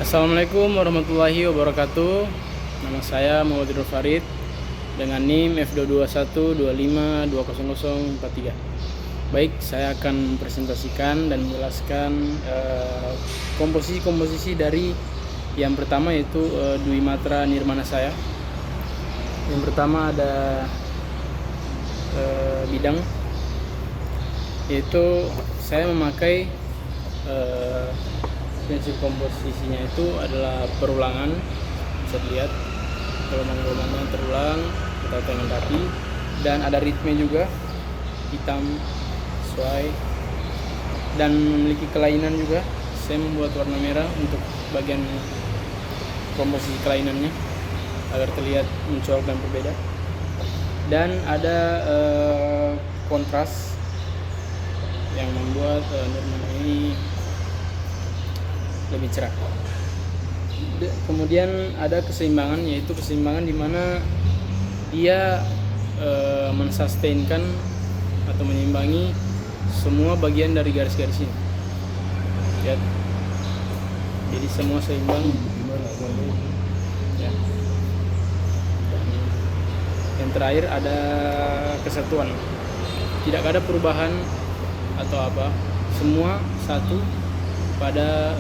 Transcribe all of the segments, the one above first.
Assalamualaikum warahmatullahi wabarakatuh. Nama saya Muhammad Farid dengan NIM F22125200043. Baik, saya akan mempresentasikan dan menjelaskan komposisi dari yang pertama yaitu Dwi Matra Nirmana saya. Yang pertama ada bidang, yaitu saya memakai prinsip komposisinya itu adalah perulangan. Bisa dilihat gelombang-gelombangnya terulang kita dengan kaki, dan ada ritme juga, hitam sesuai, dan memiliki kelainan juga. Saya membuat warna merah untuk bagian komposisi kelainannya agar terlihat mencolok dan berbeda, dan ada kontras yang membuat Nirmana ini lebih cerah. Kemudian ada keseimbangan, yaitu keseimbangan di mana dia mensustainkan atau menyeimbangi semua bagian dari garis-garis ini. Lihat, jadi semua seimbang. Ya. Dan yang terakhir ada kesatuan, tidak ada perubahan atau apa, semua satu pada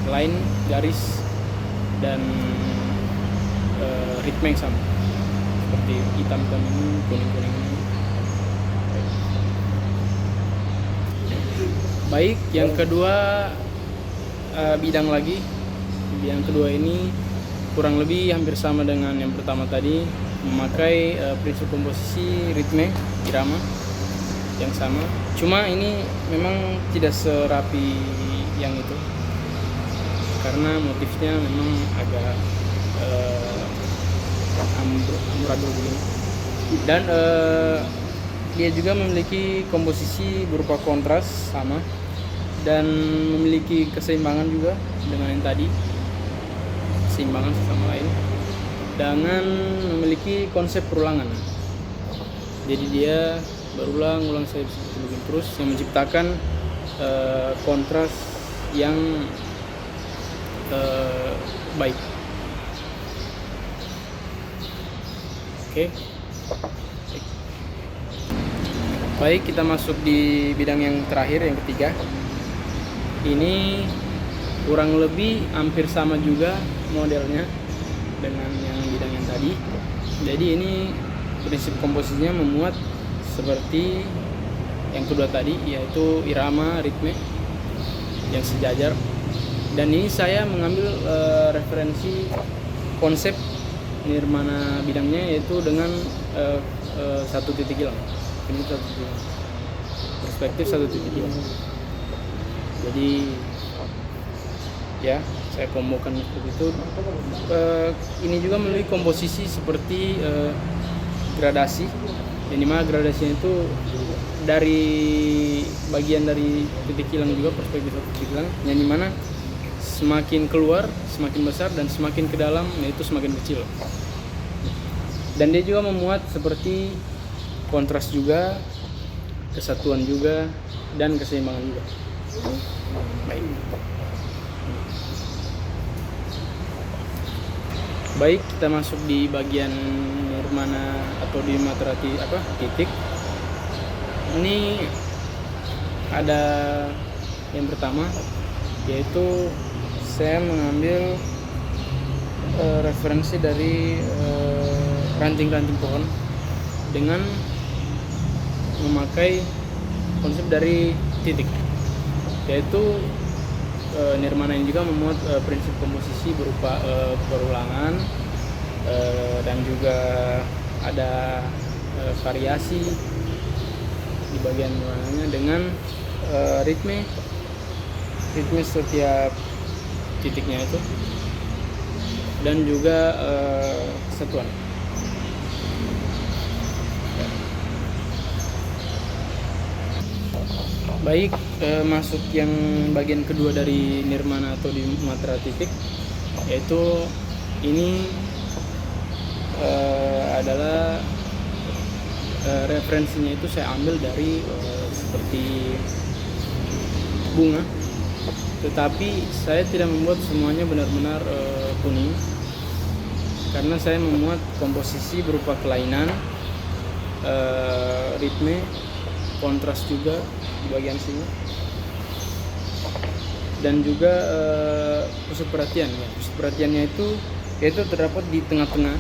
line, garis, dan ritme yang sama, seperti hitam-hitam ini, kuning-kuning ini. Baik, yang kedua bidang lagi. Bidang kedua ini kurang lebih hampir sama dengan yang pertama tadi, memakai prinsip komposisi ritme irama yang sama, cuma ini memang tidak serapi yang itu karena motifnya memang agak amburadul begini, dan dia juga memiliki komposisi berupa kontras sama, dan memiliki keseimbangan juga dengan yang tadi, keseimbangan sesama lain, dengan memiliki konsep perulangan. Jadi dia berulang-ulang saya seperti begini terus, yang menciptakan kontras yang baik. Oke. Baik, kita masuk di bidang yang terakhir, yang ketiga. Ini kurang lebih hampir sama juga modelnya dengan yang bidang yang tadi. Jadi ini prinsip komposisinya memuat seperti yang kedua tadi, yaitu irama ritme yang sejajar. Dan ini saya mengambil referensi konsep Nirmana bidangnya, yaitu dengan satu titik hilang. Ini satu titik hilang, perspektif satu titik hilang. Jadi ya, saya kombokan seperti itu. Ini juga memiliki komposisi seperti gradasi, yang dimana gradasinya itu dari bagian dari titik hilang juga, perspektif titik hilang, yang dimana semakin keluar semakin besar, dan semakin ke dalam yaitu semakin kecil. Dan dia juga memuat seperti kontras juga, kesatuan juga, dan keseimbangan juga. Baik. Baik, kita masuk di bagian Nirmana atau di Matra titik. Ini ada yang pertama, yaitu saya mengambil referensi dari ranting-ranting pohon dengan memakai konsep dari titik, yaitu Nirmana ini juga memuat prinsip komposisi berupa perulangan, dan juga ada variasi di bagian warnanya dengan ritme setiap titiknya itu, dan juga kesatuan. Baik, masuk yang bagian kedua dari Nirmana atau di Matra titik, yaitu ini adalah referensinya itu saya ambil dari seperti bunga Tetapi saya tidak membuat semuanya benar-benar kuning, karena saya memuat komposisi berupa kelainan, ritme, kontras juga di bagian sini, dan juga pusat perhatian. Ya, pusat perhatiannya itu yaitu terdapat di tengah-tengah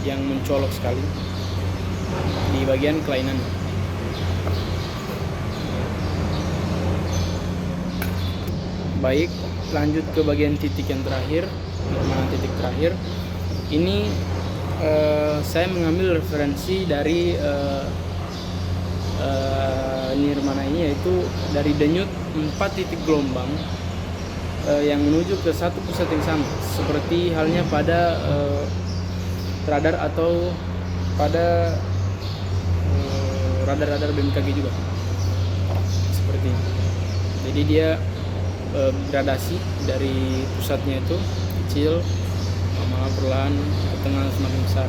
yang mencolok sekali di bagian kelainan. Baik, lanjut ke bagian titik yang terakhir, nirmana titik terakhir. Ini saya mengambil referensi dari nirmana ini, yaitu dari denyut 4 titik gelombang yang menuju ke satu pusat yang sama, seperti halnya pada radar atau pada radar-radar BMKG juga seperti ini. Jadi dia gradasi dari pusatnya itu kecil, lama-lama perlahan ke tengah semakin besar.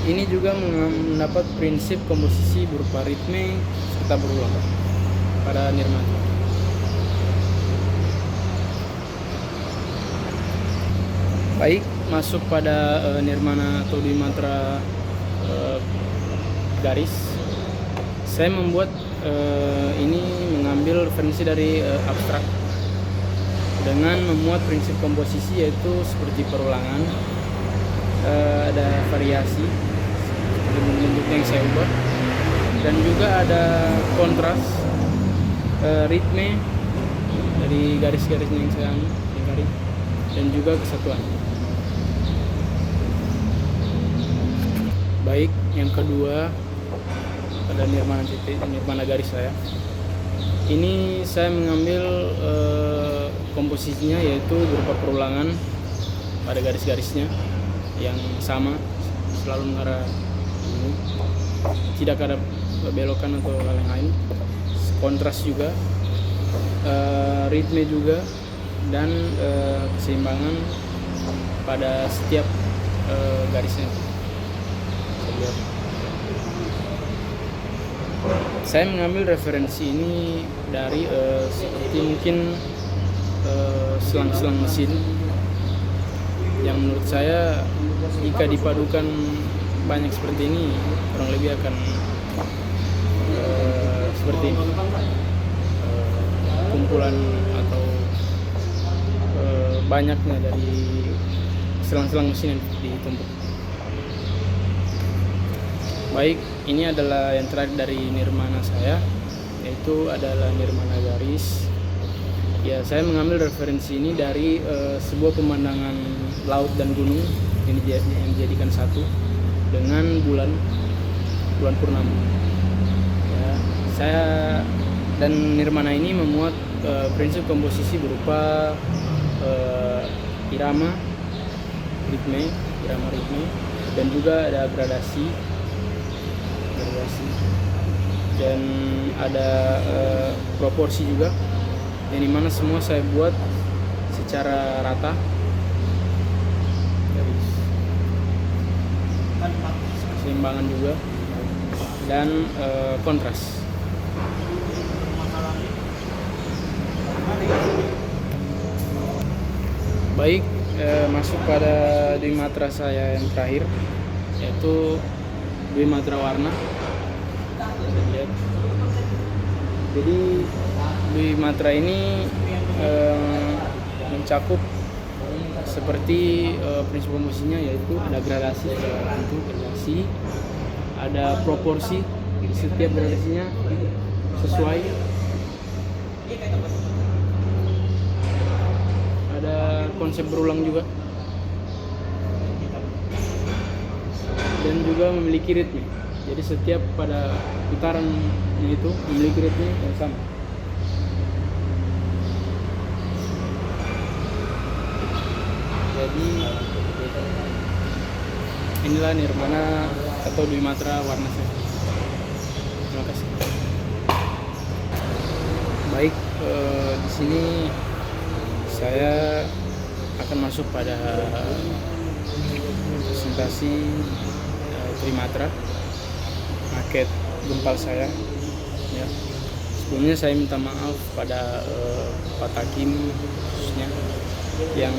Ini juga mendapat prinsip komposisi berupa ritme serta berulang pada nirmana. Baik, masuk pada nirmana atau dimatra garis. Saya membuat ini mengambil referensi dari abstrak dengan memuat prinsip komposisi, yaitu seperti perulangan, ada variasi seperti bentuknya yang saya ubah, dan juga ada kontras, ritme dari garis-garisnya yang saya lingkari, dan juga kesatuan. Baik, yang kedua pada nirmana garis saya. Ini saya mengambil komposisinya, yaitu berupa perulangan pada garis-garisnya yang sama, selalu mengarah ini, tidak ada belokan atau hal yang lain. Kontras juga, ritme juga, dan keseimbangan pada setiap garisnya. Saya mengambil referensi ini dari seperti mungkin selang-selang mesin yang menurut saya jika dipadukan banyak seperti ini kurang lebih akan seperti ini, kumpulan atau banyaknya dari selang-selang mesin yang ditumpuk. Baik, ini adalah yang terakhir dari nirmana saya, yaitu adalah nirmana garis. Ya, saya mengambil referensi ini dari sebuah pemandangan laut dan gunung yang dijadikan satu dengan bulan purnama. Ya, saya dan nirmana ini memuat prinsip komposisi berupa irama ritme, dan juga ada gradasi, dan ada proporsi juga, yang dimana semua saya buat secara rata, keseimbangan juga, dan kontras. Baik, masuk pada dimatra saya yang terakhir, yaitu dimatra warna. Jadi dimatra ini mencakup seperti prinsip komposisinya, yaitu ada gradasi, ada proporsi, setiap gradasinya sesuai, ada konsep berulang juga, dan juga memiliki ritme. Jadi setiap pada putarannya itu memiliki ritme yang sama. Jadi inilah nirmana atau dimatra warna saya. Terima kasih. Baik, di sini saya akan masuk pada presentasi trimatra maket gempal saya, ya, Sebelumnya saya minta maaf pada Pak Takim khususnya yang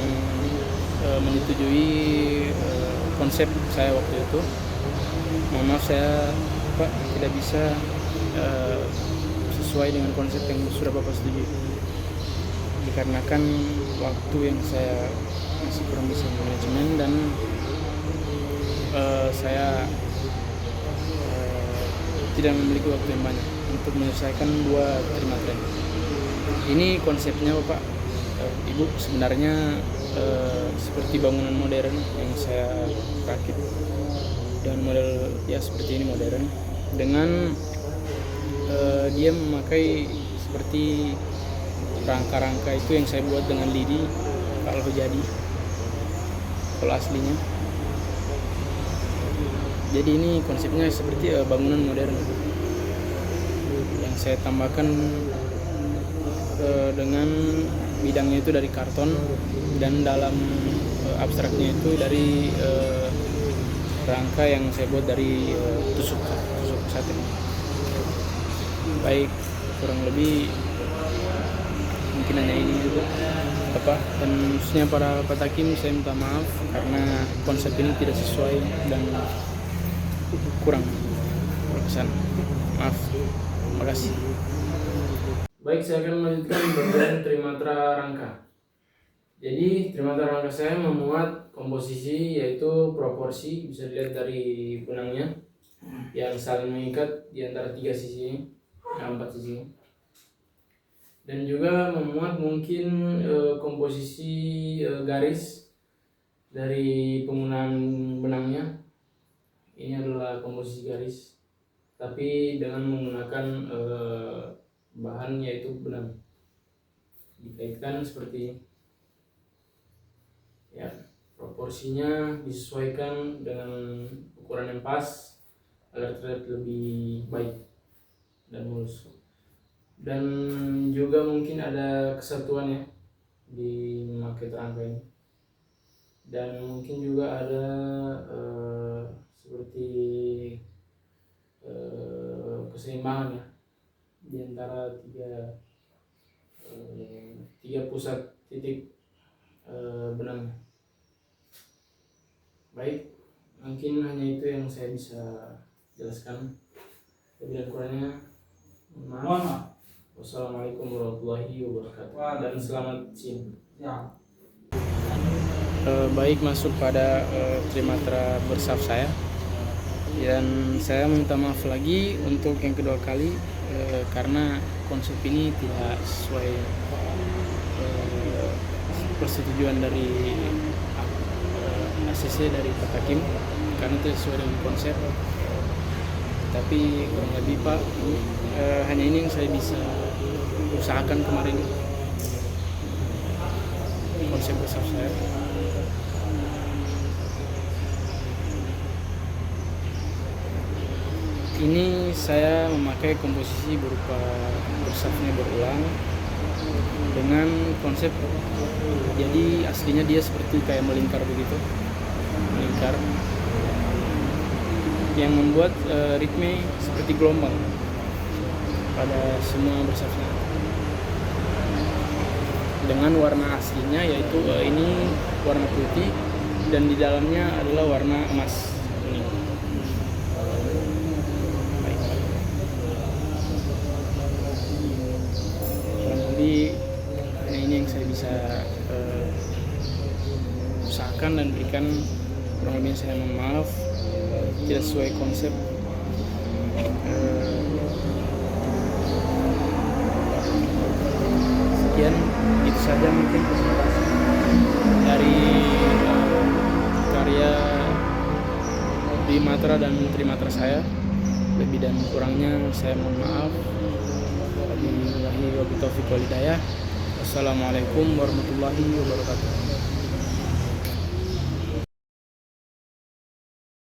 menyetujui konsep saya waktu itu. Mohon maaf saya Pak tidak bisa sesuai dengan konsep yang sudah Bapak setujui, dikarenakan waktu yang saya masih kurang bisa manajemen dan saya tidak memiliki waktu yang banyak untuk menyelesaikan 2 trimatra. Ini konsepnya Bapak, Ibu, sebenarnya seperti bangunan modern yang saya rakit, dan model ya seperti ini modern, dengan dia memakai seperti rangka-rangka itu yang saya buat dengan lidi kalau aslinya. Jadi ini konsepnya seperti bangunan modern yang saya tambahkan dengan bidangnya itu dari karton, dan dalam abstraknya itu dari rangka yang saya buat dari tusuk sate. Baik, kurang lebih mungkin hanya ini juga Bapak, dan khususnya para Pak Takim saya minta maaf karena konsep ini tidak sesuai dan kurang berkesan. Maaf, terima kasih. Baik, saya akan melanjutkan bagian trimatra rangka. Jadi trimatra rangka saya memuat komposisi, yaitu proporsi, bisa dilihat dari benangnya yang saling mengikat di antara 3 sisi, 4 sisi, dan juga memuat mungkin komposisi garis dari penggunaan benangnya. Ini adalah komposisi garis, tapi dengan menggunakan bahan yaitu benang, dikaitkan seperti ini. Ya, proporsinya disesuaikan dengan ukuran yang pas agar terlihat lebih baik dan mulus. Dan juga mungkin ada kesatuan ya di memakai rangka ini, dan mungkin juga ada seperti keseimbangan ya di antara tiga pusat titik benangnya. Baik, mungkin hanya itu yang saya bisa jelaskan. Lebih dan kurangnya maaf. Wassalamualaikum warahmatullahi wabarakatuh, dan selamat siang. Ya. Baik, masuk pada trimatra bersaf saya, dan saya minta maaf lagi untuk yang kedua kali karena konsep ini tidak sesuai persetujuan dari ACC dari Pak Takim, karena itu sesuai dengan konsep. Tapi kurang lebih Pak, hanya ini yang saya bisa usahakan kemarin, konsep bersaf saya. Ini saya memakai komposisi berupa bersafnya berulang dengan konsep, jadi aslinya dia seperti kayak melingkar begitu, melingkar yang membuat ritme seperti gelombang pada semua bersafnya, dengan warna aslinya yaitu ini warna putih dan di dalamnya adalah warna emas kuning. Jadi ini yang saya bisa usahakan dan berikan. Kurang lebih saya mohon maaf, tidak sesuai konsep. Sekian, itu saja mungkin presentasi dari karya bimatra dan trimatra saya. Lebih dan kurangnya saya mohon maaf. Wabillahi wabillahi taufiq wal hidayah. Wassalamualaikum warahmatullahi wabarakatuh.